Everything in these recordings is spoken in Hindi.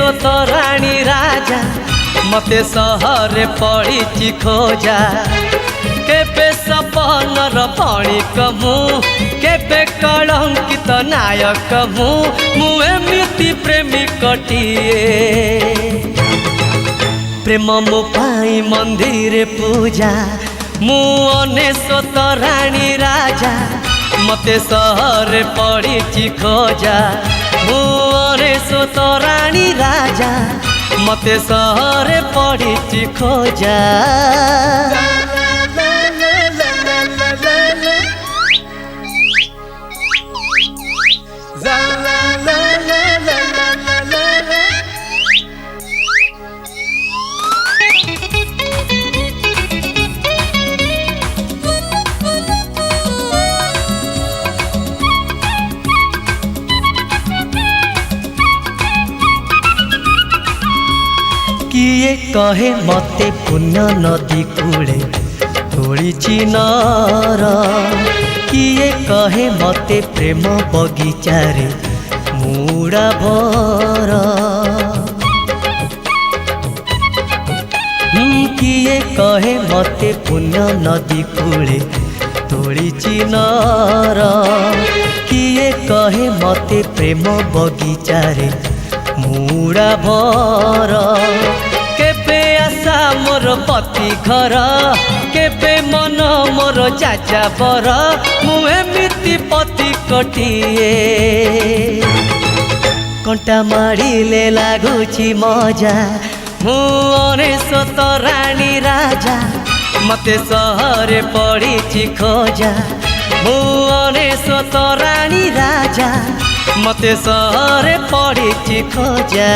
स्वतराणी राजा मते सहर पड़ी खोजा केबे सपनर पणिक मु केबे कलंकित नायक मु एमिति प्रेमिकटिए प्रेम मो पाई मंदिर पूजा मु अनेशत राणी राजा मते सहर पड़ी खोजा मु अनेशत राणी राजा मते सहर पड़ी खोजा। किए कहे मते पुण्य नदी कूले तोड़ी नर किए कहे मते प्रेम बगीचारे मुड़ा भर किए कहे मते पुण्य नदी कूले तोड़ी नर किए कहे मते प्रेम बगीचारे मुड़ा भर केबे आशा मोर पति घर केबे मन मोर चाचा बर मु एमिति पति कटिए कंटा मारिले लागुची मजा मु अनेशत राणी राजा मते सहर पड़ी खोजा मु अनेशत राणी राजा मते सहर पड़ी खोजा।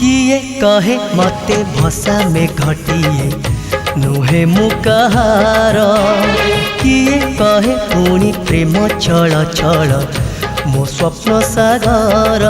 किए कहे मते भसा में घटिए नुहे मुकार किए कहे पुणी प्रेम छल छल मो स्वप्न सागर।